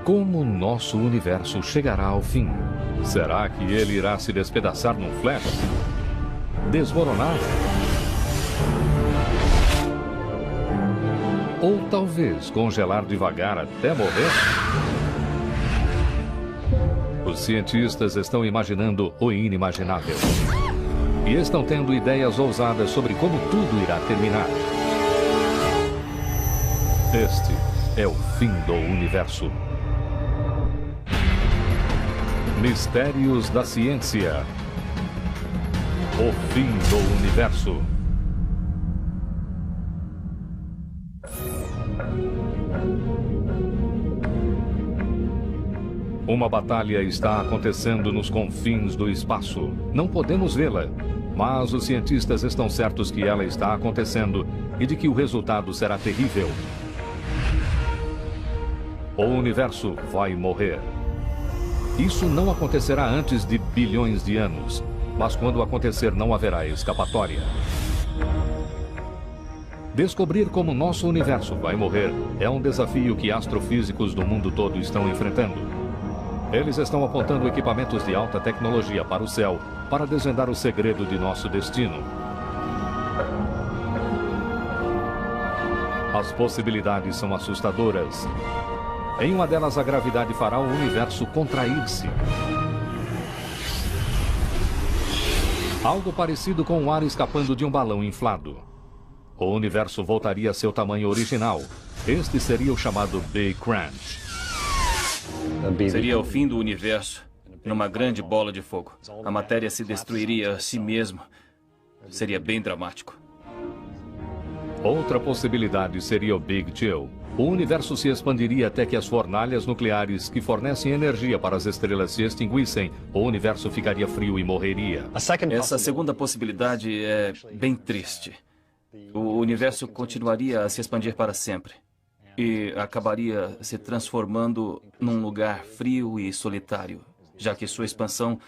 Como nosso universo chegará ao fim? Será que ele irá se despedaçar num flash? Desmoronar? Ou talvez congelar devagar até morrer? Os cientistas estão imaginando o inimaginável. E estão tendo ideias ousadas sobre como tudo irá terminar. Este é o fim do universo. Mistérios da ciência. O fim do universo. Uma batalha está acontecendo nos confins do espaço. Não podemos vê-la, mas os cientistas estão certos que ela está acontecendo e de que o resultado será terrível. O universo vai morrer. Isso não acontecerá antes de bilhões de anos, mas quando acontecer não haverá escapatória. Descobrir como nosso universo vai morrer é um desafio que astrofísicos do mundo todo estão enfrentando. Eles estão apontando equipamentos de alta tecnologia para o céu para desvendar o segredo de nosso destino. As possibilidades são assustadoras. Em uma delas, a gravidade fará o universo contrair-se. Algo parecido com o ar escapando de um balão inflado. O universo voltaria a seu tamanho original. Este seria o chamado Big Crunch. Seria o fim do universo, numa grande bola de fogo. A matéria se destruiria a si mesma. Seria bem dramático. Outra possibilidade seria o Big Chill. O universo se expandiria até que as fornalhas nucleares que fornecem energia para as estrelas se extinguissem. O universo ficaria frio e morreria. Essa segunda possibilidade é bem triste. O universo continuaria a se expandir para sempre. E acabaria se transformando num lugar frio e solitário, já que sua expansão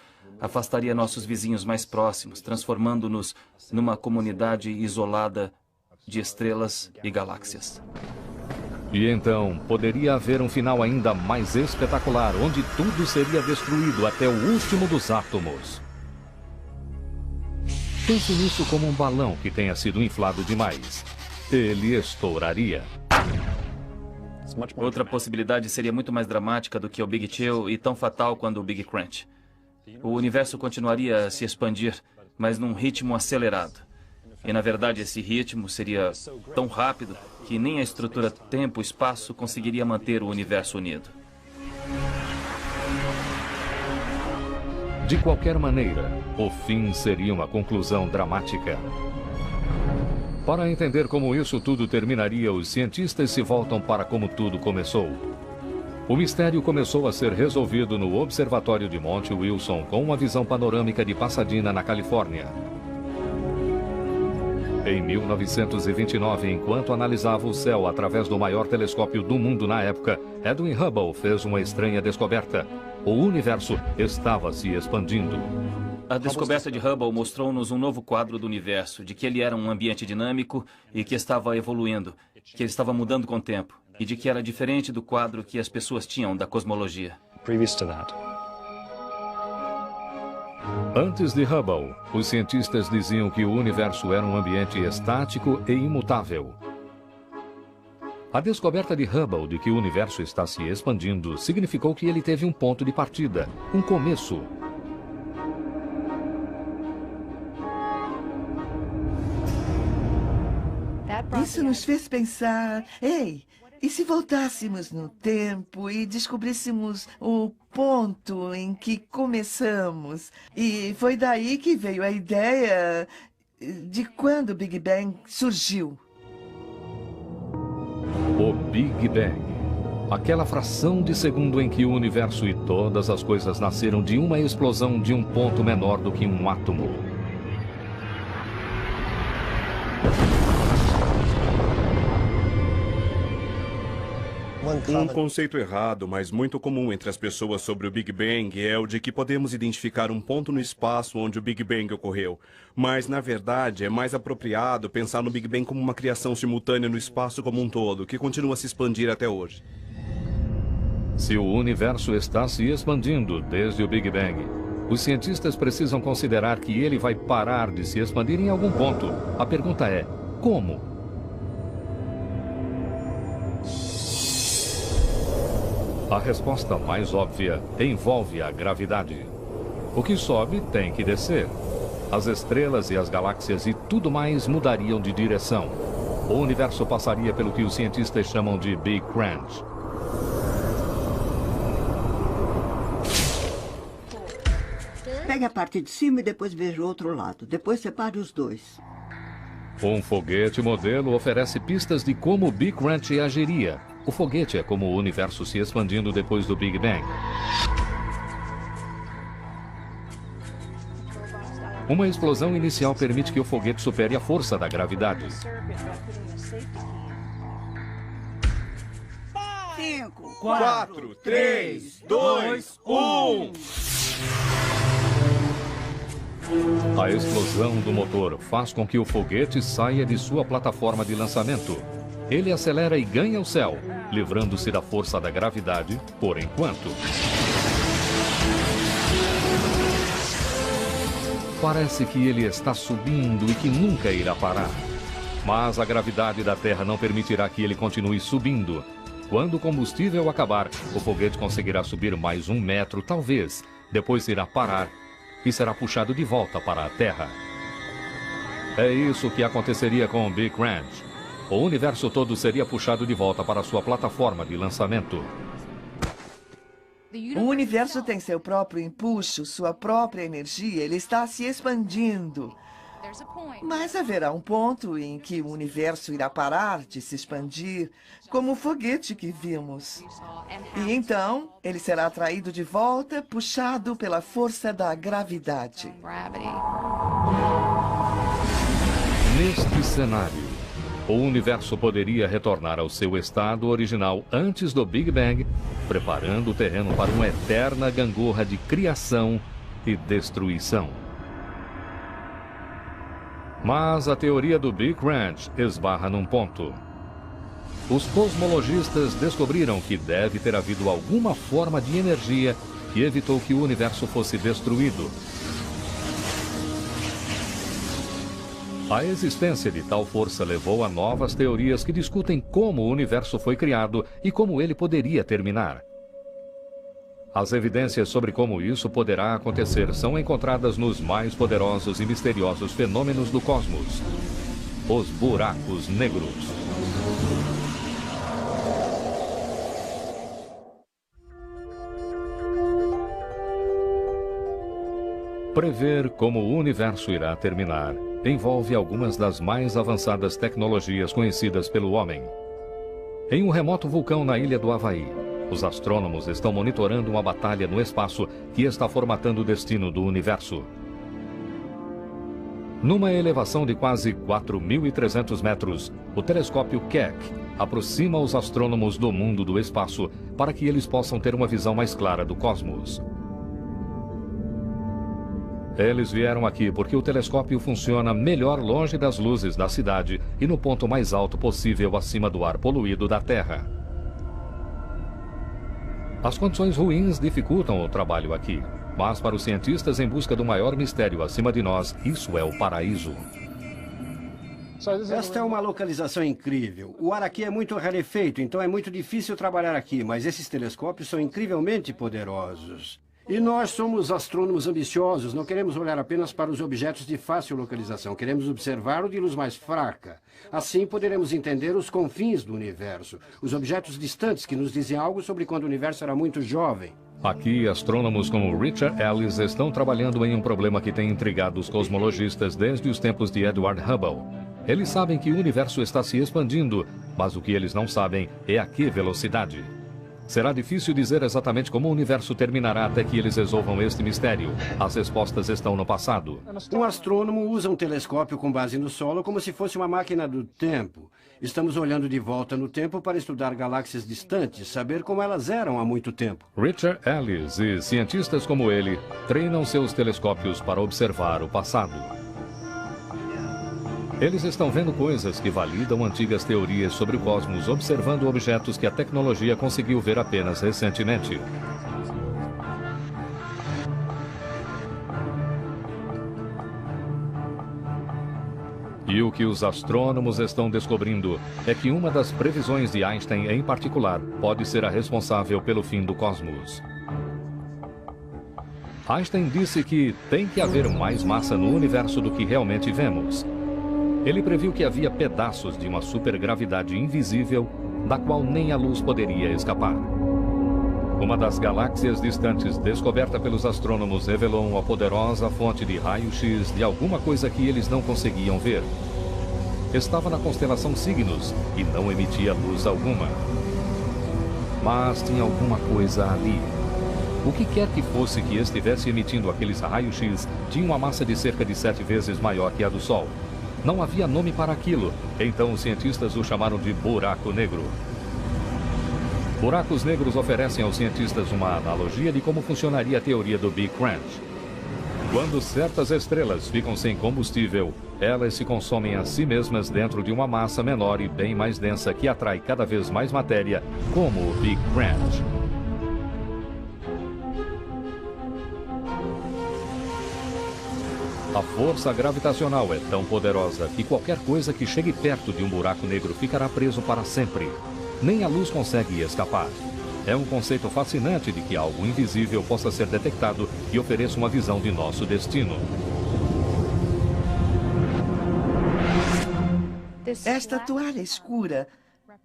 afastaria nossos vizinhos mais próximos, transformando-nos numa comunidade isolada de estrelas e galáxias. E então, poderia haver um final ainda mais espetacular, onde tudo seria destruído até o último dos átomos. Pense nisso como um balão que tenha sido inflado demais. Ele estouraria. Outra possibilidade seria muito mais dramática do que o Big Chill e tão fatal quanto o Big Crunch. O universo continuaria a se expandir, mas num ritmo acelerado. E, na verdade, esse ritmo seria tão rápido que nem a estrutura tempo-espaço conseguiria manter o universo unido. De qualquer maneira, o fim seria uma conclusão dramática. Para entender como isso tudo terminaria, os cientistas se voltam para como tudo começou. O mistério começou a ser resolvido no Observatório de Monte Wilson com uma visão panorâmica de Pasadena, na Califórnia. Em 1929, enquanto analisava o céu através do maior telescópio do mundo na época, Edwin Hubble fez uma estranha descoberta. O universo estava se expandindo. A descoberta de Hubble mostrou-nos um novo quadro do universo, de que ele era um ambiente dinâmico e que estava evoluindo, que ele estava mudando com o tempo, e de que era diferente do quadro que as pessoas tinham da cosmologia. Antes de Hubble, os cientistas diziam que o universo era um ambiente estático e imutável. A descoberta de Hubble de que o universo está se expandindo significou que ele teve um ponto de partida, um começo. Isso nos fez pensar, ei, e se voltássemos no tempo e descobríssemos o ponto em que começamos? E foi daí que veio a ideia de quando o Big Bang surgiu. O Big Bang. Aquela fração de segundo em que o universo e todas as coisas nasceram de uma explosão de um ponto menor do que um átomo. Um conceito errado, mas muito comum entre as pessoas sobre o Big Bang é o de que podemos identificar um ponto no espaço onde o Big Bang ocorreu. Mas, na verdade, é mais apropriado pensar no Big Bang como uma criação simultânea no espaço como um todo, que continua a se expandir até hoje. Se o universo está se expandindo desde o Big Bang, os cientistas precisam considerar que ele vai parar de se expandir em algum ponto. A pergunta é, como? A resposta mais óbvia envolve a gravidade. O que sobe tem que descer. As estrelas e as galáxias e tudo mais mudariam de direção. O universo passaria pelo que os cientistas chamam de Big Crunch. Pegue a parte de cima e depois veja o outro lado. Depois separe os dois. Um foguete modelo oferece pistas de como o Big Crunch agiria. O foguete é como o universo se expandindo depois do Big Bang. Uma explosão inicial permite que o foguete supere a força da gravidade. 5, 4, 3, 2, 1. A explosão do motor faz com que o foguete saia de sua plataforma de lançamento. Ele acelera e ganha o céu, livrando-se da força da gravidade por enquanto. Parece que ele está subindo e que nunca irá parar. Mas a gravidade da Terra não permitirá que ele continue subindo. Quando o combustível acabar, o foguete conseguirá subir mais 1 metro, talvez. Depois irá parar e será puxado de volta para a Terra. É isso que aconteceria com o Big Crunch. O universo todo seria puxado de volta para sua plataforma de lançamento. O universo tem seu próprio empuxo, sua própria energia. Ele está se expandindo. Mas haverá um ponto em que o universo irá parar de se expandir, como o foguete que vimos. E então, ele será atraído de volta, puxado pela força da gravidade. Neste cenário, o universo poderia retornar ao seu estado original antes do Big Bang, preparando o terreno para uma eterna gangorra de criação e destruição. Mas a teoria do Big Crunch esbarra num ponto. Os cosmologistas descobriram que deve ter havido alguma forma de energia que evitou que o universo fosse destruído. A existência de tal força levou a novas teorias que discutem como o universo foi criado e como ele poderia terminar. As evidências sobre como isso poderá acontecer são encontradas nos mais poderosos e misteriosos fenômenos do cosmos: os buracos negros. Prever como o universo irá terminar envolve algumas das mais avançadas tecnologias conhecidas pelo homem. Em um remoto vulcão na ilha do Havaí, os astrônomos estão monitorando uma batalha no espaço que está formatando o destino do universo. Numa elevação de quase 4.300 metros, o telescópio Keck aproxima os astrônomos do mundo do espaço para que eles possam ter uma visão mais clara do cosmos. Eles vieram aqui porque o telescópio funciona melhor longe das luzes da cidade e no ponto mais alto possível acima do ar poluído da Terra. As condições ruins dificultam o trabalho aqui, mas para os cientistas em busca do maior mistério acima de nós, isso é o paraíso. Esta é uma localização incrível. O ar aqui é muito rarefeito, então é muito difícil trabalhar aqui, mas esses telescópios são incrivelmente poderosos. E nós somos astrônomos ambiciosos, não queremos olhar apenas para os objetos de fácil localização, queremos observar o de luz mais fraca. Assim poderemos entender os confins do universo, os objetos distantes que nos dizem algo sobre quando o universo era muito jovem. Aqui, astrônomos como Richard Ellis estão trabalhando em um problema que tem intrigado os cosmologistas desde os tempos de Edward Hubble. Eles sabem que o universo está se expandindo, mas o que eles não sabem é a que velocidade. Será difícil dizer exatamente como o universo terminará até que eles resolvam este mistério. As respostas estão no passado. Um astrônomo usa um telescópio com base no solo como se fosse uma máquina do tempo. Estamos olhando de volta no tempo para estudar galáxias distantes, saber como elas eram há muito tempo. Richard Ellis e cientistas como ele treinam seus telescópios para observar o passado. Eles estão vendo coisas que validam antigas teorias sobre o cosmos, observando objetos que a tecnologia conseguiu ver apenas recentemente. E o que os astrônomos estão descobrindo é que uma das previsões de Einstein, em particular, pode ser a responsável pelo fim do cosmos. Einstein disse que tem que haver mais massa no universo do que realmente vemos. Ele previu que havia pedaços de uma supergravidade invisível, da qual nem a luz poderia escapar. Uma das galáxias distantes descoberta pelos astrônomos revelou uma poderosa fonte de raio-x de alguma coisa que eles não conseguiam ver. Estava na constelação Cygnus e não emitia luz alguma. Mas tinha alguma coisa ali. O que quer que fosse que estivesse emitindo aqueles raios-x tinha uma massa de cerca de 7 vezes maior que a do Sol. Não havia nome para aquilo, então os cientistas o chamaram de buraco negro. Buracos negros oferecem aos cientistas uma analogia de como funcionaria a teoria do Big Crunch. Quando certas estrelas ficam sem combustível, elas se consomem a si mesmas dentro de uma massa menor e bem mais densa que atrai cada vez mais matéria, como o Big Crunch. A força gravitacional é tão poderosa que qualquer coisa que chegue perto de um buraco negro ficará preso para sempre. Nem a luz consegue escapar. É um conceito fascinante de que algo invisível possa ser detectado e ofereça uma visão de nosso destino. Esta toalha escura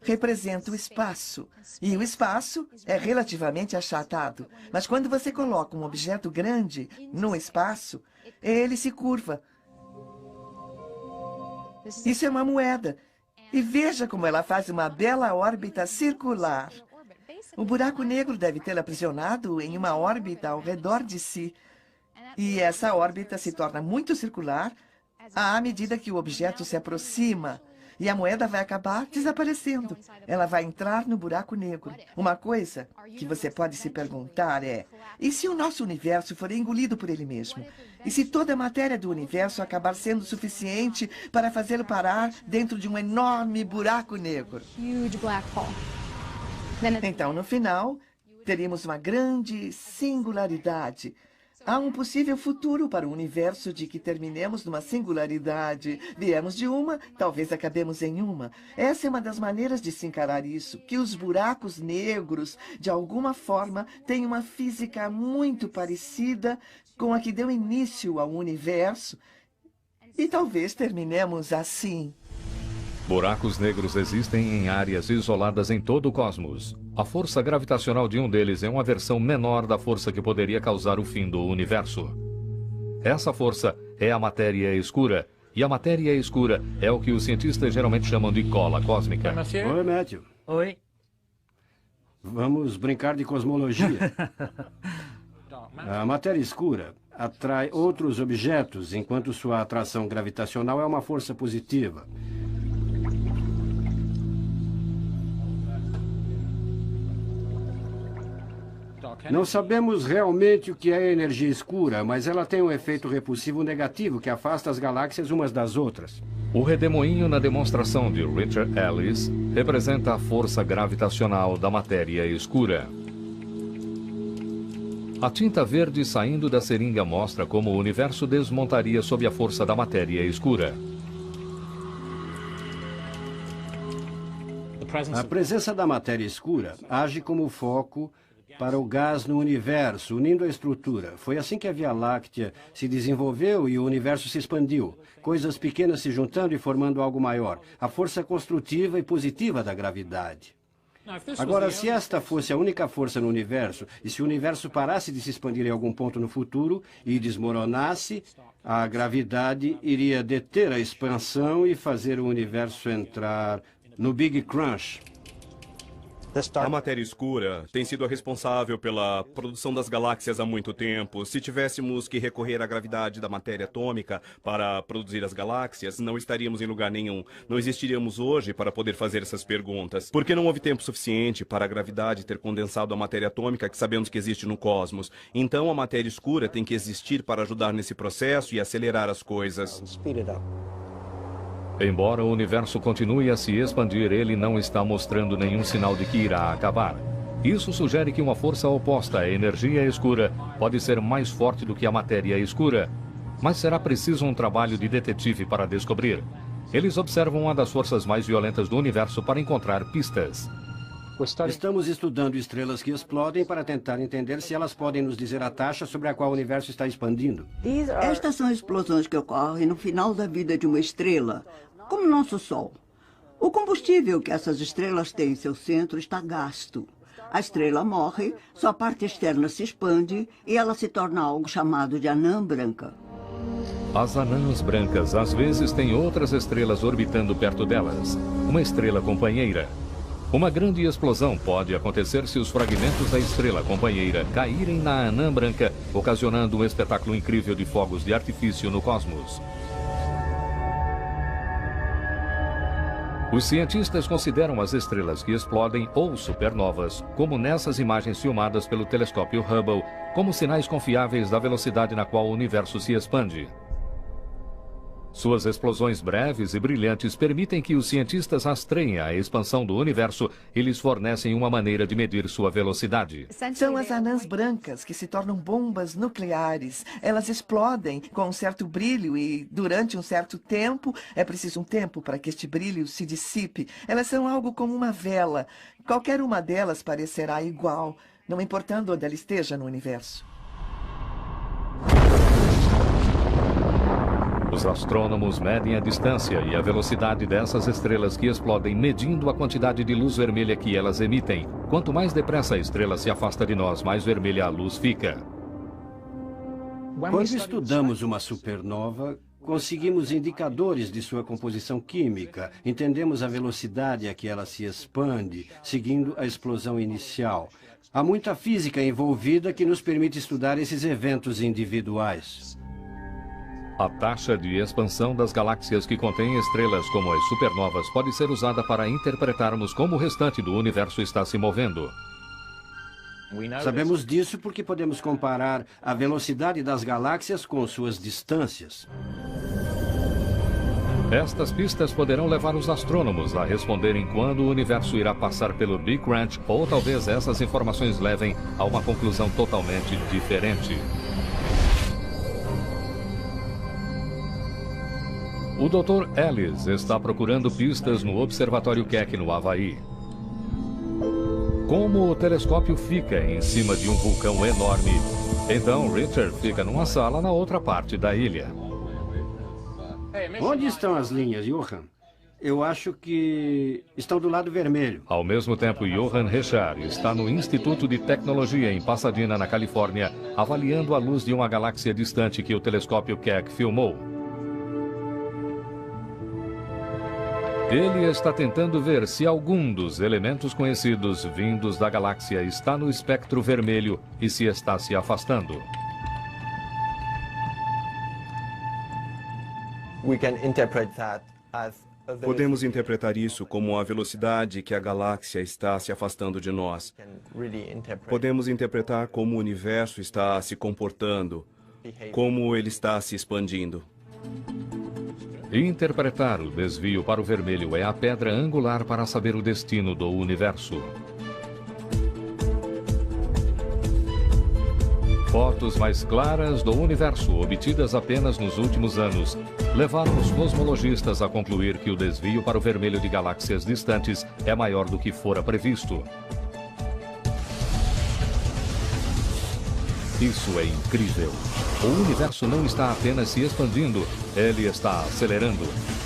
representa o espaço. E o espaço é relativamente achatado. Mas quando você coloca um objeto grande no espaço, ele se curva. Isso é uma moeda. E veja como ela faz uma bela órbita circular. O buraco negro deve tê-la aprisionado em uma órbita ao redor de si. E essa órbita se torna muito circular à medida que o objeto se aproxima. E a moeda vai acabar desaparecendo. Ela vai entrar no buraco negro. Uma coisa que você pode se perguntar é: e se o nosso universo for engolido por ele mesmo? E se toda a matéria do universo acabar sendo suficiente para fazê-lo parar dentro de um enorme buraco negro? Então, no final, teríamos uma grande singularidade. Há um possível futuro para o universo de que terminemos numa singularidade. Viemos de uma, talvez acabemos em uma. Essa é uma das maneiras de se encarar isso, que os buracos negros, de alguma forma, têm uma física muito parecida com a que deu início ao universo. E talvez terminemos assim. Buracos negros existem em áreas isoladas em todo o cosmos. A força gravitacional de um deles é uma versão menor da força que poderia causar o fim do universo. Essa força é a matéria escura, e a matéria escura é o que os cientistas geralmente chamam de cola cósmica. Oi, Matthew. Oi. Vamos brincar de cosmologia. A matéria escura atrai outros objetos, enquanto sua atração gravitacional é uma força positiva. Não sabemos realmente o que é energia escura, mas ela tem um efeito repulsivo negativo que afasta as galáxias umas das outras. O redemoinho na demonstração de Richard Ellis representa a força gravitacional da matéria escura. A tinta verde saindo da seringa mostra como o universo desmontaria sob a força da matéria escura. A presença da matéria escura age como foco para o gás no universo, unindo a estrutura. Foi assim que a Via Láctea se desenvolveu e o universo se expandiu. Coisas pequenas se juntando e formando algo maior. A força construtiva e positiva da gravidade. Agora, se esta fosse a única força no universo, e se o universo parasse de se expandir em algum ponto no futuro e desmoronasse, a gravidade iria deter a expansão e fazer o universo entrar no Big Crunch. A matéria escura tem sido a responsável pela produção das galáxias há muito tempo. Se tivéssemos que recorrer à gravidade da matéria atômica para produzir as galáxias, não estaríamos em lugar nenhum. Não existiríamos hoje para poder fazer essas perguntas. Porque não houve tempo suficiente para a gravidade ter condensado a matéria atômica que sabemos que existe no cosmos. Então a matéria escura tem que existir para ajudar nesse processo e acelerar as coisas. Embora o universo continue a se expandir, ele não está mostrando nenhum sinal de que irá acabar. Isso sugere que uma força oposta à energia escura pode ser mais forte do que a matéria escura. Mas será preciso um trabalho de detetive para descobrir. Eles observam uma das forças mais violentas do universo para encontrar pistas. Estamos estudando estrelas que explodem para tentar entender se elas podem nos dizer a taxa sobre a qual o universo está expandindo. Estas são explosões que ocorrem no final da vida de uma estrela, como nosso Sol. O combustível que essas estrelas têm em seu centro está gasto. A estrela morre, sua parte externa se expande e ela se torna algo chamado de anã branca. As anãs brancas às vezes têm outras estrelas orbitando perto delas, uma estrela companheira. Uma grande explosão pode acontecer se os fragmentos da estrela companheira caírem na anã branca, ocasionando um espetáculo incrível de fogos de artifício no cosmos. Os cientistas consideram as estrelas que explodem ou supernovas, como nessas imagens filmadas pelo telescópio Hubble, como sinais confiáveis da velocidade na qual o universo se expande. Suas explosões breves e brilhantes permitem que os cientistas rastreiem a expansão do universo e lhes fornecem uma maneira de medir sua velocidade. São as anãs brancas que se tornam bombas nucleares. Elas explodem com um certo brilho e, durante um certo tempo, é preciso um tempo para que este brilho se dissipe. Elas são algo como uma vela. Qualquer uma delas parecerá igual, não importando onde ela esteja no universo. Os astrônomos medem a distância e a velocidade dessas estrelas que explodem, medindo a quantidade de luz vermelha que elas emitem. Quanto mais depressa a estrela se afasta de nós, mais vermelha a luz fica. Quando estudamos uma supernova, conseguimos indicadores de sua composição química, entendemos a velocidade a que ela se expande, seguindo a explosão inicial. Há muita física envolvida que nos permite estudar esses eventos individuais. A taxa de expansão das galáxias que contêm estrelas como as supernovas pode ser usada para interpretarmos como o restante do universo está se movendo. Sabemos disso porque podemos comparar a velocidade das galáxias com suas distâncias. Estas pistas poderão levar os astrônomos a responderem quando o universo irá passar pelo Big Crunch, ou talvez essas informações levem a uma conclusão totalmente diferente. O Dr. Ellis está procurando pistas no Observatório Keck, no Havaí. Como o telescópio fica em cima de um vulcão enorme, então Richard fica numa sala na outra parte da ilha. Onde estão as linhas, Johan? Eu acho que estão do lado vermelho. Ao mesmo tempo, Johan Richard está no Instituto de Tecnologia em Pasadena, na Califórnia, avaliando a luz de uma galáxia distante que o telescópio Keck filmou. Ele está tentando ver se algum dos elementos conhecidos vindos da galáxia está no espectro vermelho e se está se afastando. Podemos interpretar isso como a velocidade que a galáxia está se afastando de nós. Podemos interpretar como o universo está se comportando, como ele está se expandindo. Interpretar o desvio para o vermelho é a pedra angular para saber o destino do universo. Fotos mais claras do universo, obtidas apenas nos últimos anos, levaram os cosmologistas a concluir que o desvio para o vermelho de galáxias distantes é maior do que fora previsto. Isso é incrível. O universo não está apenas se expandindo, ele está acelerando.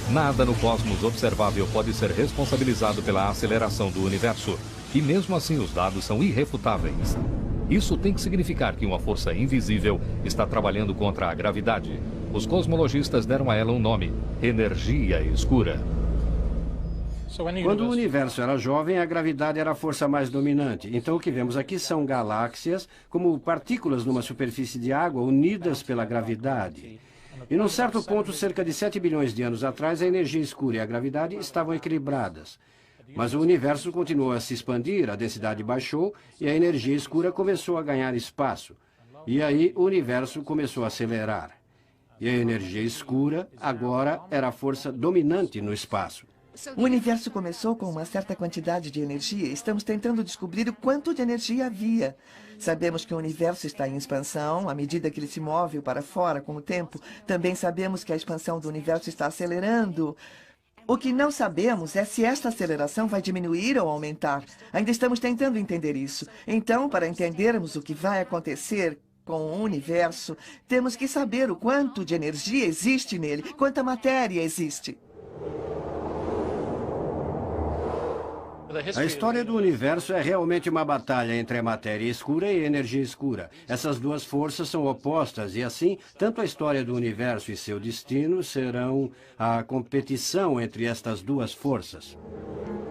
Nada no cosmos observável pode ser responsabilizado pela aceleração do universo. E mesmo assim os dados são irrefutáveis. Isso tem que significar que uma força invisível está trabalhando contra a gravidade. Os cosmologistas deram a ela um nome: energia escura. Quando o universo era jovem, a gravidade era a força mais dominante. Então o que vemos aqui são galáxias como partículas numa superfície de água unidas pela gravidade. E num certo ponto, cerca de 7 bilhões de anos atrás, a energia escura e a gravidade estavam equilibradas. Mas o universo continuou a se expandir, a densidade baixou e a energia escura começou a ganhar espaço. E aí o universo começou a acelerar. E a energia escura agora era a força dominante no espaço. O universo começou com uma certa quantidade de energia. Estamos tentando descobrir o quanto de energia havia. Sabemos que o universo está em expansão à medida que ele se move para fora com o tempo. Também sabemos que a expansão do universo está acelerando. O que não sabemos é se esta aceleração vai diminuir ou aumentar. Ainda estamos tentando entender isso. Então, para entendermos o que vai acontecer com o universo, temos que saber o quanto de energia existe nele, quanta matéria existe. A história do universo é realmente uma batalha entre a matéria escura e a energia escura. Essas duas forças são opostas e, assim, tanto a história do universo e seu destino serão a competição entre estas duas forças.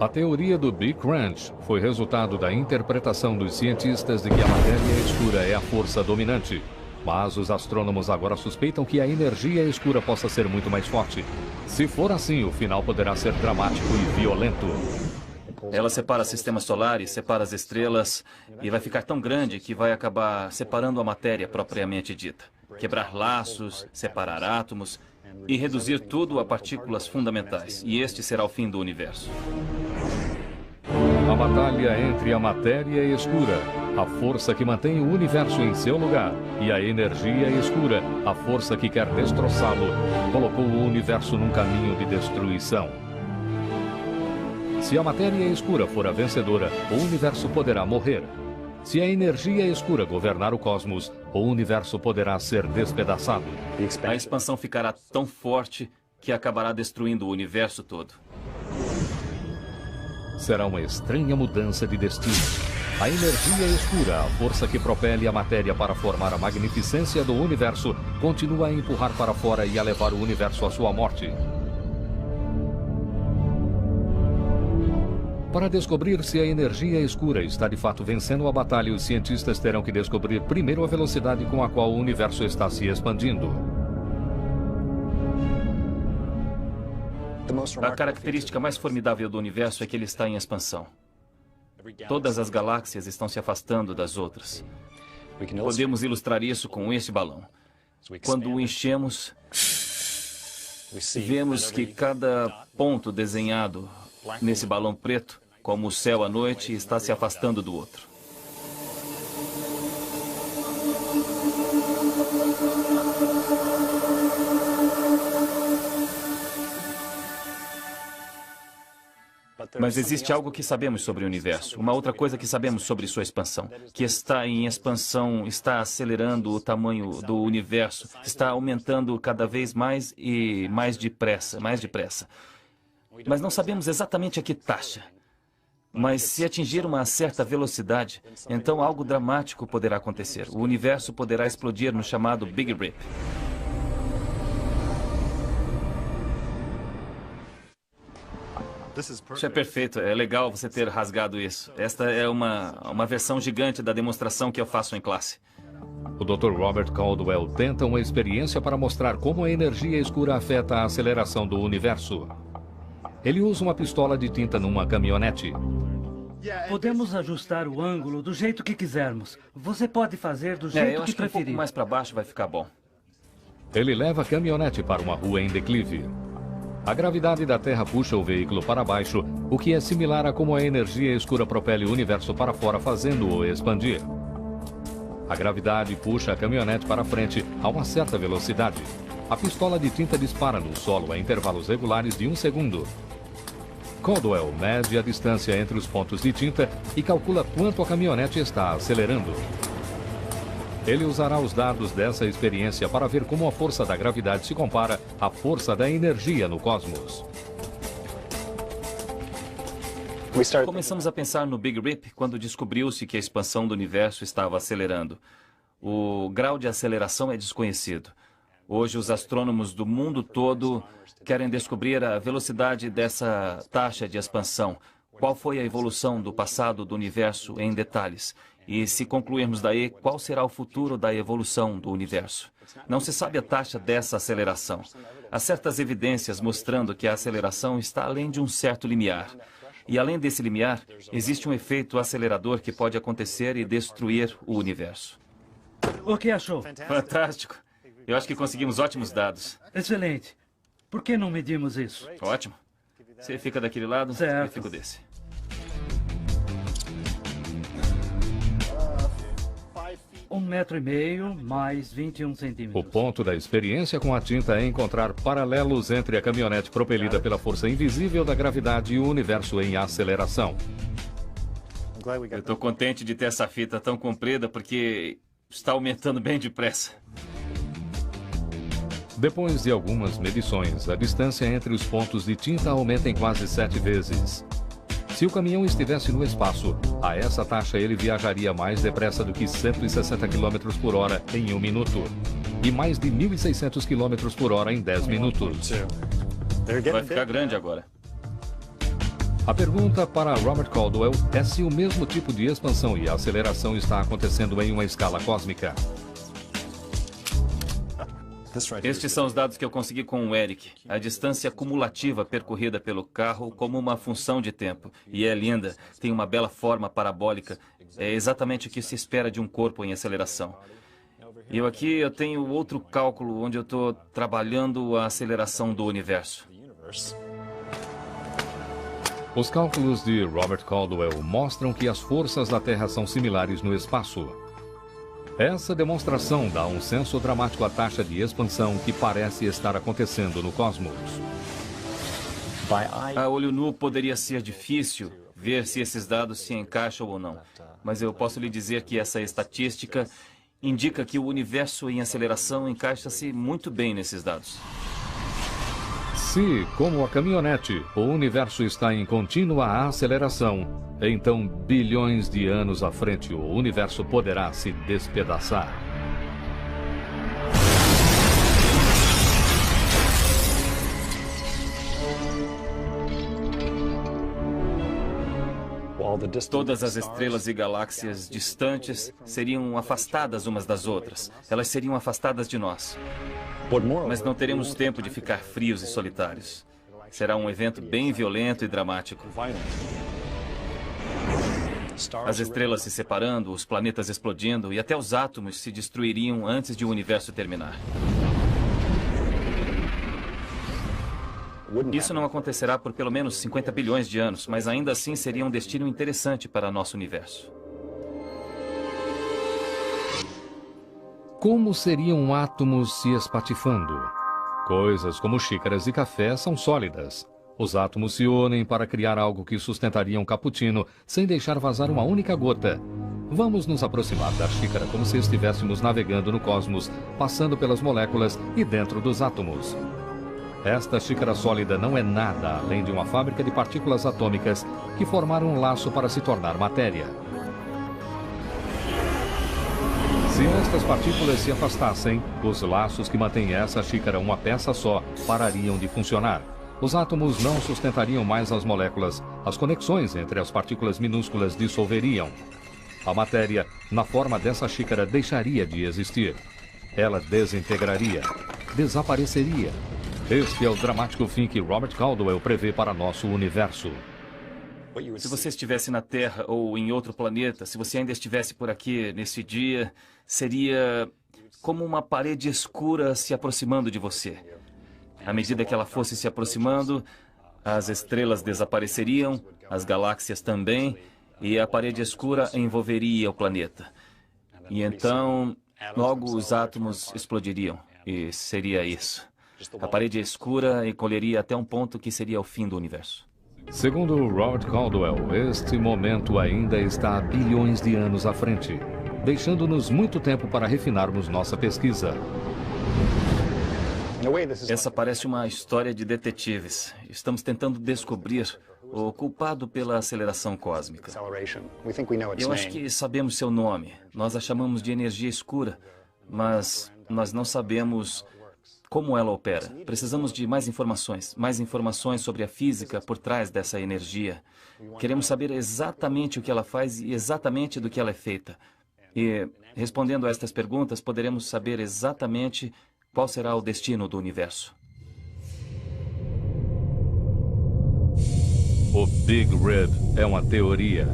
A teoria do Big Crunch foi resultado da interpretação dos cientistas de que a matéria escura é a força dominante. Mas os astrônomos agora suspeitam que a energia escura possa ser muito mais forte. Se for assim, o final poderá ser dramático e violento. Ela separa sistemas solares, separa as estrelas e vai ficar tão grande que vai acabar separando a matéria propriamente dita. Quebrar laços, separar átomos e reduzir tudo a partículas fundamentais. E este será o fim do universo. A batalha entre a matéria escura, a força que mantém o universo em seu lugar, e a energia escura, a força que quer destroçá-lo, colocou o universo num caminho de destruição. Se a matéria escura for a vencedora, o universo poderá morrer. Se a energia escura governar o cosmos, o universo poderá ser despedaçado. A expansão ficará tão forte que acabará destruindo o universo todo. Será uma estranha mudança de destino. A energia escura, a força que propele a matéria para formar a magnificência do universo, continua a empurrar para fora e a levar o universo à sua morte. Para descobrir se a energia escura está de fato vencendo a batalha, os cientistas terão que descobrir primeiro a velocidade com a qual o universo está se expandindo. A característica mais formidável do universo é que ele está em expansão. Todas as galáxias estão se afastando das outras. Podemos ilustrar isso com este balão. Quando o enchemos, vemos que cada ponto desenhado nesse balão preto, como o céu à noite, está se afastando do outro. Mas existe algo que sabemos sobre o universo, uma outra coisa que sabemos sobre sua expansão, que está em expansão, está acelerando o tamanho do universo, está aumentando cada vez mais e mais depressa, Mas não sabemos exatamente a que taxa. Mas se atingir uma certa velocidade, então algo dramático poderá acontecer. O universo poderá explodir no chamado Big Rip. Isso é perfeito, é legal você ter rasgado isso. Esta é uma versão gigante da demonstração que eu faço em classe. O Dr. Robert Caldwell tenta uma experiência para mostrar como a energia escura afeta a aceleração do universo. Ele usa uma pistola de tinta numa caminhonete. Podemos ajustar o ângulo do jeito que quisermos. Você pode fazer do jeito eu acho que que um preferir. pouco mais para baixo vai ficar bom. Ele leva a caminhonete para uma rua em declive. A gravidade da Terra puxa o veículo para baixo, o que é similar a como a energia escura propele o universo para fora, fazendo-o expandir. A gravidade puxa a caminhonete para frente a uma certa velocidade. A pistola de tinta dispara no solo a intervalos regulares de 1 segundo. Caldwell mede a distância entre os pontos de tinta e calcula quanto a caminhonete está acelerando. Ele usará os dados dessa experiência para ver como a força da gravidade se compara à força da energia no cosmos. Começamos a pensar no Big Rip quando descobriu-se que a expansão do universo estava acelerando. O grau de aceleração é desconhecido. Hoje, os astrônomos do mundo todo querem descobrir a velocidade dessa taxa de expansão. Qual foi a evolução do passado do universo em detalhes? E se concluirmos daí, qual será o futuro da evolução do universo? Não se sabe a taxa dessa aceleração. Há certas evidências mostrando que a aceleração está além de um certo limiar. E além desse limiar, existe um efeito acelerador que pode acontecer e destruir o universo. O que achou? Fantástico. Eu acho que conseguimos ótimos dados. Excelente. Por que não medimos isso? Ótimo. Você fica daquele lado, Certo. eu fico desse. Um 1,5 m mais 21 O centímetros. ponto da experiência com a tinta é encontrar paralelos entre a caminhonete propelida pela força invisível da gravidade e o universo em aceleração. Eu estou contente de ter essa fita tão comprida porque está aumentando bem depressa. Depois de algumas medições, a distância entre os pontos de tinta aumenta em quase 7 vezes. Se o caminhão estivesse no espaço, a essa taxa ele viajaria mais depressa do que 160 km por hora em 1 minuto e mais de 1.600 km por hora em 10 minutos. Vai ficar grande agora. A pergunta para Robert Caldwell é se o mesmo tipo de expansão e aceleração está acontecendo em uma escala cósmica. Estes são os dados que eu consegui com o Eric. A distância cumulativa percorrida pelo carro como uma função de tempo. E é linda, tem uma bela forma parabólica. É exatamente o que se espera de um corpo em aceleração. E eu tenho outro cálculo onde eu estou trabalhando a aceleração do universo. Os cálculos de Robert Caldwell mostram que as forças da Terra são similares no espaço. Essa demonstração dá um senso dramático à taxa de expansão que parece estar acontecendo no cosmos. A olho nu poderia ser difícil ver se esses dados se encaixam ou não. Mas eu posso lhe dizer que essa estatística indica que o universo em aceleração encaixa-se muito bem nesses dados. Se, como a caminhonete, o universo está em contínua aceleração, então bilhões de anos à frente o universo poderá se despedaçar. Todas as estrelas e galáxias distantes seriam afastadas umas das outras. Elas seriam afastadas de nós. Mas não teremos tempo de ficar frios e solitários. Será um evento bem violento e dramático. As estrelas se separando, os planetas explodindo e até os átomos se destruiriam antes de o universo terminar. Isso não acontecerá por pelo menos 50 bilhões de anos, mas ainda assim seria um destino interessante para nosso universo. Como seriam átomos se espatifando? Coisas como xícaras de café são sólidas. Os átomos se unem para criar algo que sustentaria um cappuccino sem deixar vazar uma única gota. Vamos nos aproximar da xícara como se estivéssemos navegando no cosmos, passando pelas moléculas e dentro dos átomos. Esta xícara sólida não é nada além de uma fábrica de partículas atômicas que formaram um laço para se tornar matéria. Se estas partículas se afastassem, os laços que mantêm essa xícara uma peça só parariam de funcionar. Os átomos não sustentariam mais as moléculas, as conexões entre as partículas minúsculas dissolveriam. A matéria, na forma dessa xícara, deixaria de existir. Ela desintegraria, desapareceria. Este é o dramático fim que Robert Caldwell prevê para nosso universo. Se você estivesse na Terra ou em outro planeta, se você ainda estivesse por aqui nesse dia, seria como uma parede escura se aproximando de você. À medida que ela fosse se aproximando, as estrelas desapareceriam, as galáxias também, e a parede escura envolveria o planeta. E então, logo os átomos explodiriam, e seria isso. A parede escura encolheria até um ponto que seria o fim do universo. Segundo Robert Caldwell, este momento ainda está a bilhões de anos à frente, deixando-nos muito tempo para refinarmos nossa pesquisa. Essa parece uma história de detetives. Estamos tentando descobrir o culpado pela aceleração cósmica. Eu acho que sabemos seu nome. Nós a chamamos de energia escura, mas nós não sabemos como ela opera. Precisamos de mais informações sobre a física por trás dessa energia. Queremos saber exatamente o que ela faz e exatamente do que ela é feita. E, respondendo a estas perguntas, poderemos saber exatamente qual será o destino do universo. O Big Rip é uma teoria.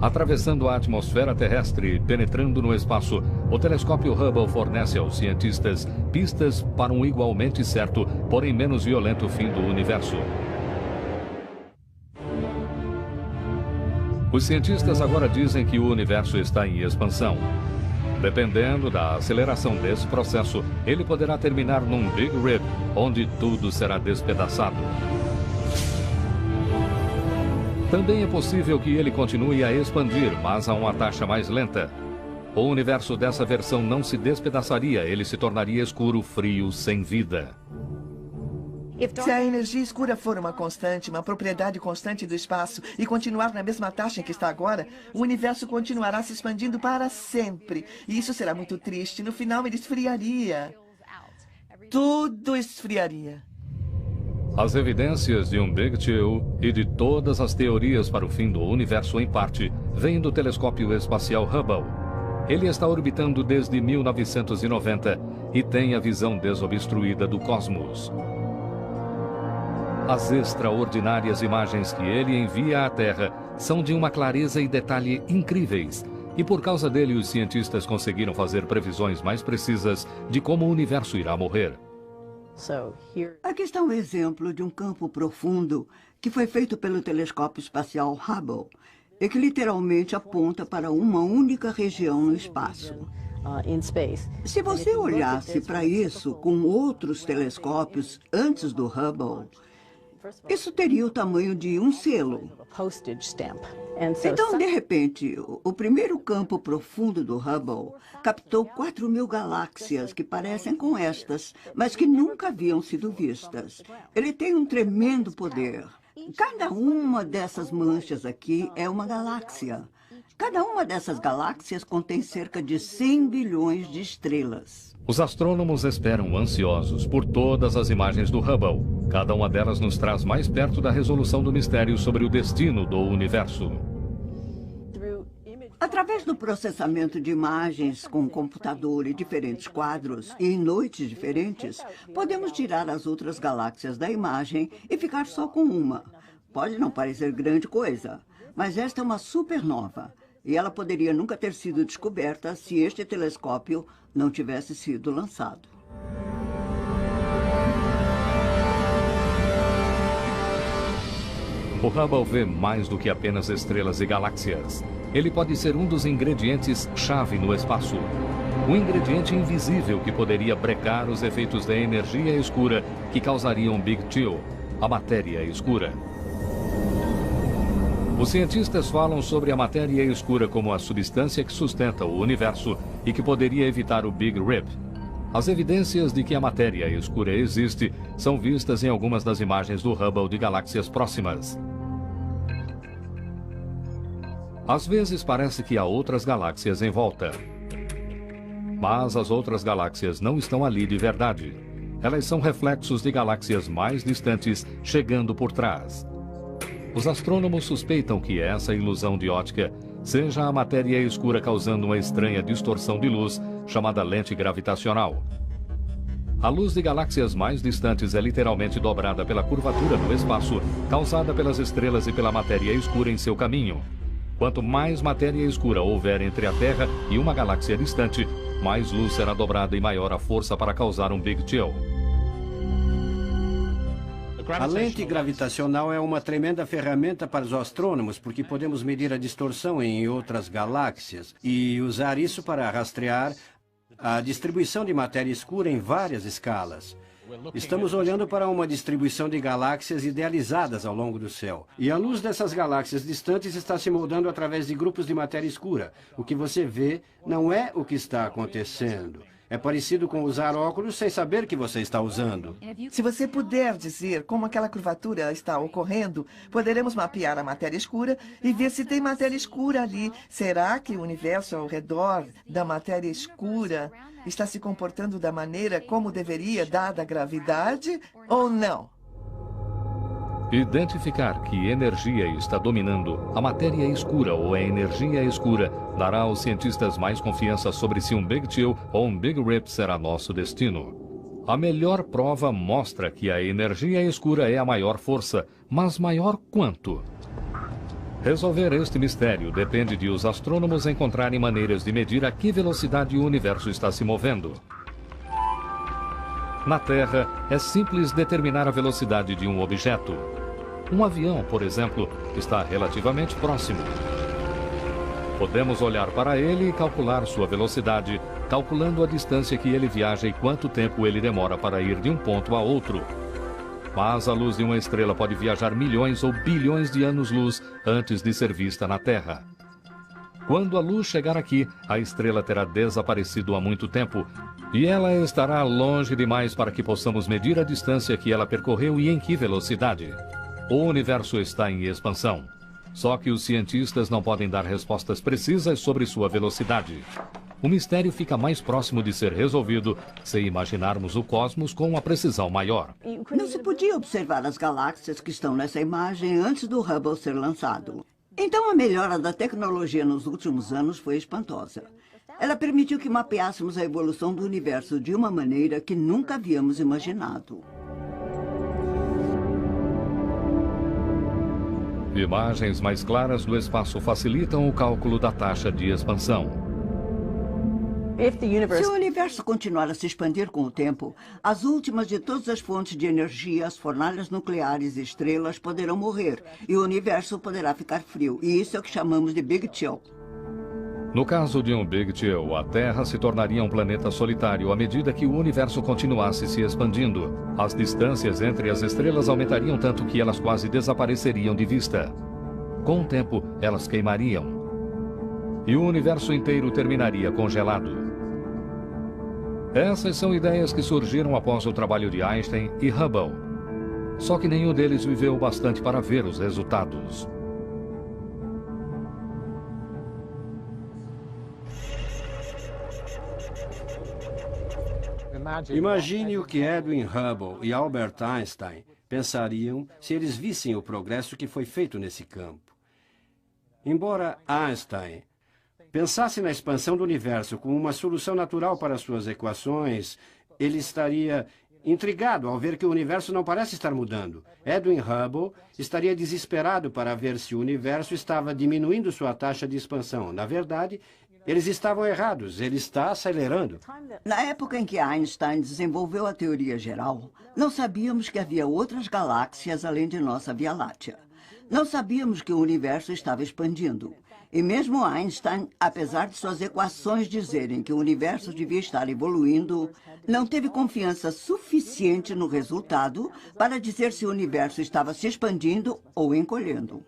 Atravessando a atmosfera terrestre e penetrando no espaço, o telescópio Hubble fornece aos cientistas pistas para um igualmente certo, porém menos violento fim do universo. Os cientistas agora dizem que o universo está em expansão. Dependendo da aceleração desse processo, ele poderá terminar num Big Rip, onde tudo será despedaçado. Também é possível que ele continue a expandir, mas a uma taxa mais lenta. O universo dessa versão não se despedaçaria, ele se tornaria escuro, frio, sem vida. Se a energia escura for uma constante, uma propriedade constante do espaço, e continuar na mesma taxa em que está agora, o universo continuará se expandindo para sempre. E isso será muito triste. No final, ele esfriaria. Tudo esfriaria. As evidências de um Big Chill e de todas as teorias para o fim do universo, em parte, vêm do telescópio espacial Hubble. Ele está orbitando desde 1990 e tem a visão desobstruída do cosmos. As extraordinárias imagens que ele envia à Terra são de uma clareza e detalhe incríveis. E por causa dele, os cientistas conseguiram fazer previsões mais precisas de como o universo irá morrer. Aqui está um exemplo de um campo profundo que foi feito pelo telescópio espacial Hubble e que literalmente aponta para uma única região no espaço. Se você olhasse para isso com outros telescópios antes do Hubble, isso teria o tamanho de um selo. Então, de repente, o primeiro campo profundo do Hubble captou 4.000 galáxias que parecem com estas, mas que nunca haviam sido vistas. Ele tem um tremendo poder. Cada uma dessas manchas aqui é uma galáxia. Cada uma dessas galáxias contém cerca de 100 bilhões de estrelas. Os astrônomos esperam ansiosos por todas as imagens do Hubble. Cada uma delas nos traz mais perto da resolução do mistério sobre o destino do universo. Através do processamento de imagens com computador e diferentes quadros, e em noites diferentes, podemos tirar as outras galáxias da imagem e ficar só com uma. Pode não parecer grande coisa, mas esta é uma supernova. E ela poderia nunca ter sido descoberta se este telescópio não tivesse sido lançado. O Hubble vê mais do que apenas estrelas e galáxias. Ele pode ser um dos ingredientes-chave no espaço. Um ingrediente invisível que poderia brecar os efeitos da energia escura que causariam Big Chill, a matéria escura. Os cientistas falam sobre a matéria escura como a substância que sustenta o universo e que poderia evitar o Big Rip. As evidências de que a matéria escura existe são vistas em algumas das imagens do Hubble de galáxias próximas. Às vezes parece que há outras galáxias em volta. Mas as outras galáxias não estão ali de verdade. Elas são reflexos de galáxias mais distantes chegando por trás. Os astrônomos suspeitam que essa ilusão de ótica seja a matéria escura causando uma estranha distorção de luz chamada lente gravitacional. A luz de galáxias mais distantes é literalmente dobrada pela curvatura do espaço causada pelas estrelas e pela matéria escura em seu caminho. Quanto mais matéria escura houver entre a Terra e uma galáxia distante, mais luz será dobrada e maior a força para causar um Big Chill. A lente gravitacional é uma tremenda ferramenta para os astrônomos, porque podemos medir a distorção em outras galáxias e usar isso para rastrear a distribuição de matéria escura em várias escalas. Estamos olhando para uma distribuição de galáxias idealizadas ao longo do céu. E a luz dessas galáxias distantes está se moldando através de grupos de matéria escura. O que você vê não é o que está acontecendo. É parecido com usar óculos sem saber que você está usando. Se você puder dizer como aquela curvatura está ocorrendo, poderemos mapear a matéria escura e ver se tem matéria escura ali. Será que o universo ao redor da matéria escura está se comportando da maneira como deveria, dada a gravidade, ou não? Identificar que energia está dominando a matéria escura ou a energia escura dará aos cientistas mais confiança sobre se um Big Chill ou um Big Rip será nosso destino. A melhor prova mostra que a energia escura é a maior força, mas maior quanto? Resolver este mistério depende de os astrônomos encontrarem maneiras de medir a que velocidade o universo está se movendo. Na Terra, é simples determinar a velocidade de um objeto. Um avião, por exemplo, está relativamente próximo. Podemos olhar para ele e calcular sua velocidade, calculando a distância que ele viaja e quanto tempo ele demora para ir de um ponto a outro. Mas a luz de uma estrela pode viajar milhões ou bilhões de anos-luz antes de ser vista na Terra. Quando a luz chegar aqui, a estrela terá desaparecido há muito tempo e ela estará longe demais para que possamos medir a distância que ela percorreu e em que velocidade. O universo está em expansão, só que os cientistas não podem dar respostas precisas sobre sua velocidade. O mistério fica mais próximo de ser resolvido se imaginarmos o cosmos com uma precisão maior. Não se podia observar as galáxias que estão nessa imagem antes do Hubble ser lançado. Então a melhora da tecnologia nos últimos anos foi espantosa. Ela permitiu que mapeássemos a evolução do universo de uma maneira que nunca havíamos imaginado. Imagens mais claras do espaço facilitam o cálculo da taxa de expansão. Se o universo continuar a se expandir com o tempo, as últimas de todas as fontes de energia, as fornalhas nucleares e estrelas poderão morrer e o universo poderá ficar frio. E isso é o que chamamos de Big Chill. No caso de um Big Chill, a Terra se tornaria um planeta solitário à medida que o universo continuasse se expandindo. As distâncias entre as estrelas aumentariam tanto que elas quase desapareceriam de vista. Com o tempo, elas queimariam. E o universo inteiro terminaria congelado. Essas são ideias que surgiram após o trabalho de Einstein e Hubble. Só que nenhum deles viveu bastante para ver os resultados. Imagine o que Edwin Hubble e Albert Einstein pensariam se eles vissem o progresso que foi feito nesse campo. Embora Einstein pensasse na expansão do universo como uma solução natural para suas equações, ele estaria intrigado ao ver que o universo não parece estar mudando. Edwin Hubble estaria desesperado para ver se o universo estava diminuindo sua taxa de expansão. Na verdade, eles estavam errados, ele está acelerando. Na época em que Einstein desenvolveu a teoria geral, não sabíamos que havia outras galáxias além de nossa Via Láctea. Não sabíamos que o universo estava expandindo. E mesmo Einstein, apesar de suas equações dizerem que o universo devia estar evoluindo, não teve confiança suficiente no resultado para dizer se o universo estava se expandindo ou encolhendo.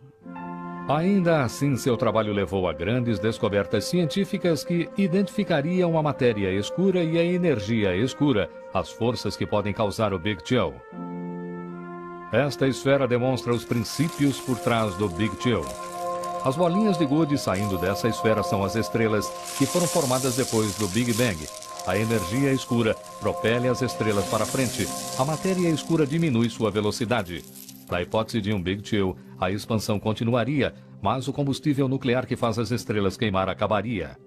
Ainda assim, seu trabalho levou a grandes descobertas científicas que identificariam a matéria escura e a energia escura, as forças que podem causar o Big Chill. Esta esfera demonstra os princípios por trás do Big Chill. As bolinhas de gude saindo dessa esfera são as estrelas que foram formadas depois do Big Bang. A energia escura propele as estrelas para frente. A matéria escura diminui sua velocidade. Na hipótese de um Big Chill, a expansão continuaria, mas o combustível nuclear que faz as estrelas queimar acabaria.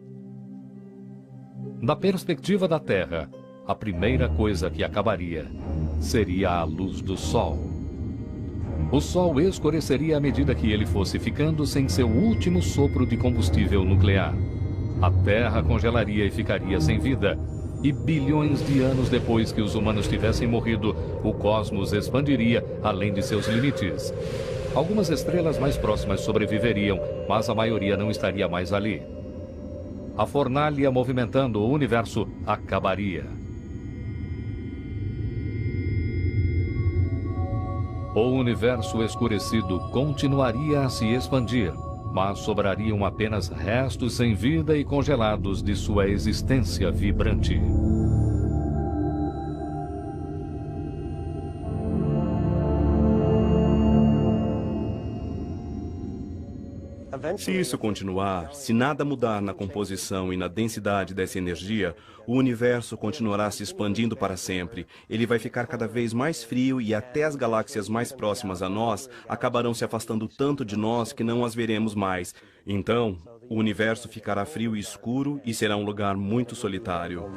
Da perspectiva da Terra, a primeira coisa que acabaria seria a luz do Sol. O Sol escureceria à medida que ele fosse ficando sem seu último sopro de combustível nuclear. A Terra congelaria e ficaria sem vida. E bilhões de anos depois que os humanos tivessem morrido, o cosmos expandiria além de seus limites. Algumas estrelas mais próximas sobreviveriam, mas a maioria não estaria mais ali. A fornalha movimentando o universo acabaria. O universo escurecido continuaria a se expandir, mas sobrariam apenas restos sem vida e congelados de sua existência vibrante. Se isso continuar, se nada mudar na composição e na densidade dessa energia, o universo continuará se expandindo para sempre. Ele vai ficar cada vez mais frio e até as galáxias mais próximas a nós acabarão se afastando tanto de nós que não as veremos mais. Então, o universo ficará frio e escuro e será um lugar muito solitário.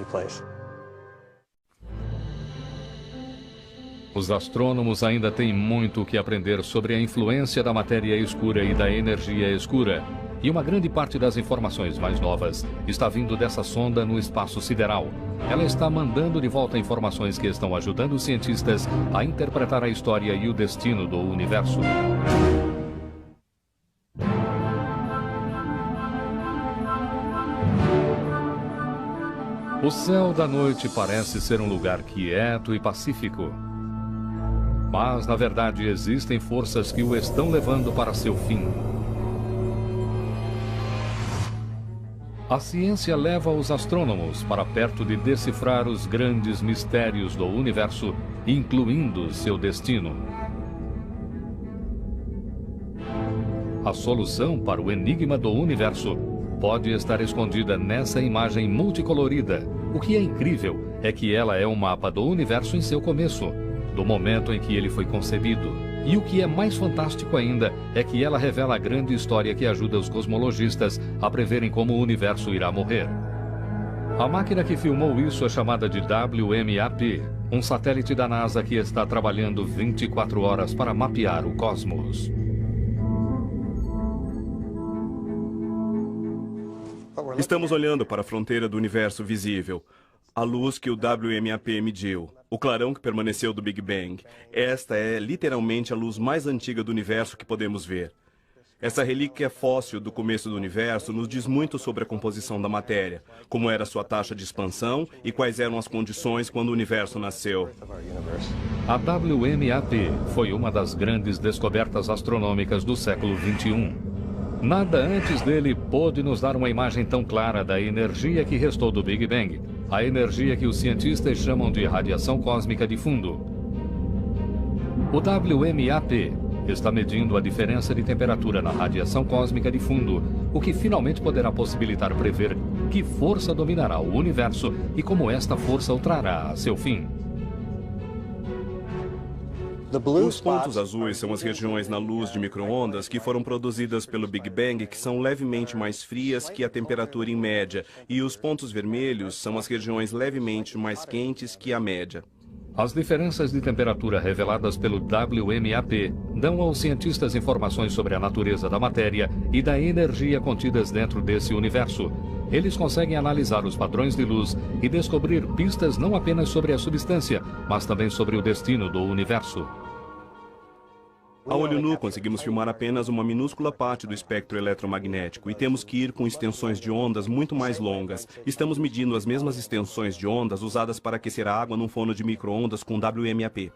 Os astrônomos ainda têm muito o que aprender sobre a influência da matéria escura e da energia escura. E uma grande parte das informações mais novas está vindo dessa sonda no espaço sideral. Ela está mandando de volta informações que estão ajudando os cientistas a interpretar a história e o destino do universo. O céu da noite parece ser um lugar quieto e pacífico. Mas, na verdade, existem forças que o estão levando para seu fim. A ciência leva os astrônomos para perto de decifrar os grandes mistérios do universo, incluindo seu destino. A solução para o enigma do universo pode estar escondida nessa imagem multicolorida. O que é incrível é que ela é um mapa do universo em seu começo, do momento em que ele foi concebido. E o que é mais fantástico ainda é que ela revela a grande história que ajuda os cosmologistas a preverem como o universo irá morrer. A máquina que filmou isso é chamada de WMAP, um satélite da NASA que está trabalhando 24 horas para mapear o cosmos. Estamos olhando para a fronteira do universo visível. A luz que o WMAP mediu, o clarão que permaneceu do Big Bang. Esta é literalmente a luz mais antiga do universo que podemos ver. Essa relíquia fóssil do começo do universo nos diz muito sobre a composição da matéria, como era sua taxa de expansão e quais eram as condições quando o universo nasceu. A WMAP foi uma das grandes descobertas astronômicas do século XXI. Nada antes dele pôde nos dar uma imagem tão clara da energia que restou do Big Bang, a energia que os cientistas chamam de radiação cósmica de fundo. O WMAP está medindo a diferença de temperatura na radiação cósmica de fundo, o que finalmente poderá possibilitar prever que força dominará o universo e como esta força o trará a seu fim. Os pontos azuis são as regiões na luz de micro-ondas que foram produzidas pelo Big Bang, que são levemente mais frias que a temperatura em média, e os pontos vermelhos são as regiões levemente mais quentes que a média. As diferenças de temperatura reveladas pelo WMAP dão aos cientistas informações sobre a natureza da matéria e da energia contidas dentro desse universo. Eles conseguem analisar os padrões de luz e descobrir pistas não apenas sobre a substância, mas também sobre o destino do universo. A olho nu, conseguimos filmar apenas uma minúscula parte do espectro eletromagnético e temos que ir com extensões de ondas muito mais longas. Estamos medindo as mesmas extensões de ondas usadas para aquecer a água num forno de micro-ondas com WMAP.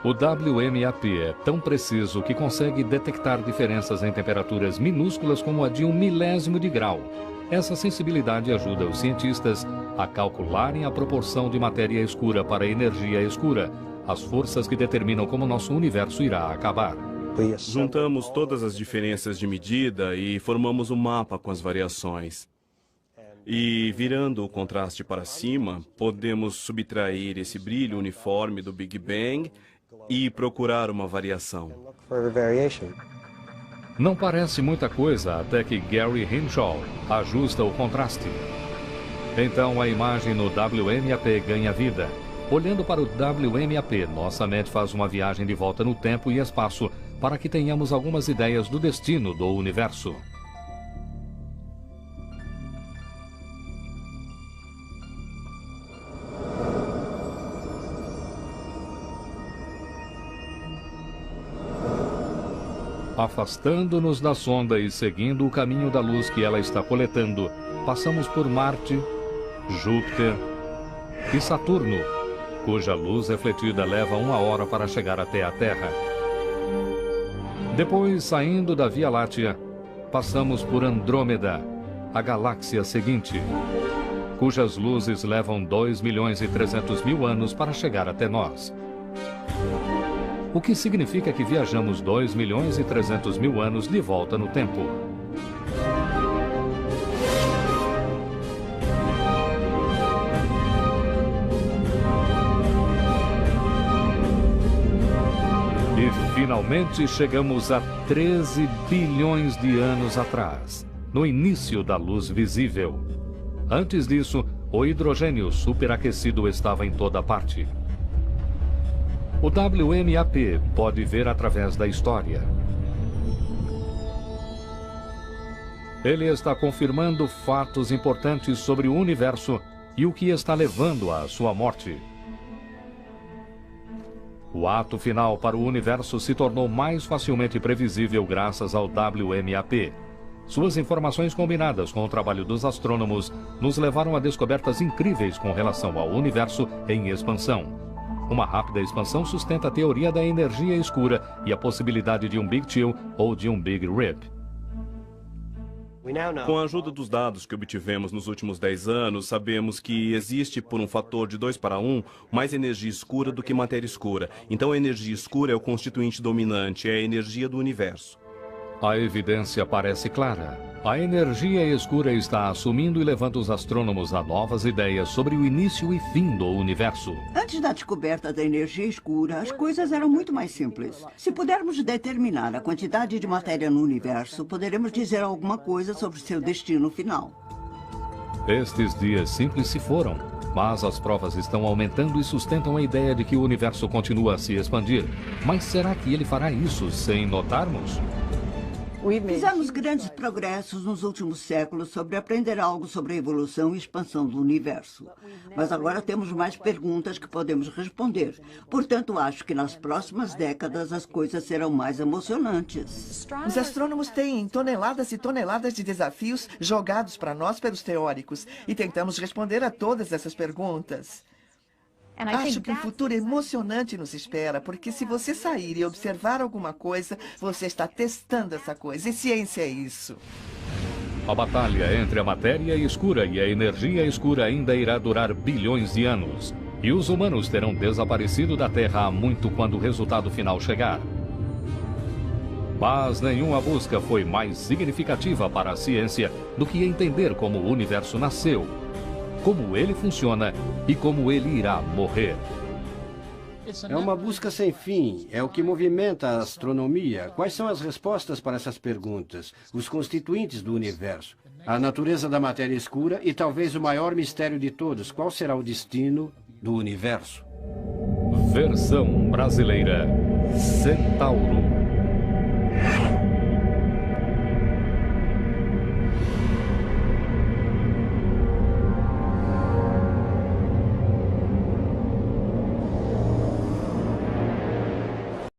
O WMAP é tão preciso que consegue detectar diferenças em temperaturas minúsculas como a de 1/1000 de grau. Essa sensibilidade ajuda os cientistas a calcularem a proporção de matéria escura para energia escura, as forças que determinam como nosso universo irá acabar. Juntamos todas as diferenças de medida e formamos um mapa com as variações. E, virando o contraste para cima, podemos subtrair esse brilho uniforme do Big Bang e procurar uma variação. Não parece muita coisa até que Gary Hinshaw ajusta o contraste. Então a imagem no WMAP ganha vida. Olhando para o WMAP, nossa mente faz uma viagem de volta no tempo e espaço para que tenhamos algumas ideias do destino do universo. Afastando-nos da sonda e seguindo o caminho da luz que ela está coletando, passamos por Marte, Júpiter e Saturno, cuja luz refletida leva 1 hora para chegar até a Terra. Depois, saindo da Via Láctea, passamos por Andrômeda, a galáxia seguinte, cujas luzes levam 2.300.000 anos para chegar até nós. O que significa que viajamos 2.300.000 anos de volta no tempo. E finalmente chegamos a 13 bilhões de anos atrás, no início da luz visível. Antes disso, o hidrogênio superaquecido estava em toda parte. O WMAP pode ver através da história. Ele está confirmando fatos importantes sobre o universo e o que está levando à sua morte. O ato final para o universo se tornou mais facilmente previsível graças ao WMAP. Suas informações combinadas com o trabalho dos astrônomos nos levaram a descobertas incríveis com relação ao universo em expansão. Uma rápida expansão sustenta a teoria da energia escura e a possibilidade de um Big Chill ou de um Big Rip. Com a ajuda dos dados que obtivemos nos últimos 10 anos, sabemos que existe, por um fator de 2:1, mais energia escura do que matéria escura. Então a energia escura é o constituinte dominante, é a energia do universo. A evidência parece clara. A energia escura está assumindo e levando os astrônomos a novas ideias sobre o início e fim do universo. Antes da descoberta da energia escura, as coisas eram muito mais simples. Se pudermos determinar a quantidade de matéria no universo, poderemos dizer alguma coisa sobre seu destino final. Estes dias simples se foram, mas as provas estão aumentando e sustentam a ideia de que o universo continua a se expandir. Mas será que ele fará isso sem notarmos? Fizemos grandes progressos nos últimos séculos sobre aprender algo sobre a evolução e expansão do universo. Mas agora temos mais perguntas que podemos responder. Portanto, acho que nas próximas décadas as coisas serão mais emocionantes. Os astrônomos têm toneladas e toneladas de desafios jogados para nós pelos teóricos e tentamos responder a todas essas perguntas. Acho que um futuro emocionante nos espera, porque se você sair e observar alguma coisa, você está testando essa coisa. E ciência é isso. A batalha entre a matéria escura e a energia escura ainda irá durar bilhões de anos. E os humanos terão desaparecido da Terra há muito quando o resultado final chegar. Mas nenhuma busca foi mais significativa para a ciência do que entender como o universo nasceu, como ele funciona e como ele irá morrer. É uma busca sem fim, é o que movimenta a astronomia. Quais são as respostas para essas perguntas? Os constituintes do universo, a natureza da matéria escura e talvez o maior mistério de todos, qual será o destino do universo? Versão brasileira: Centauro.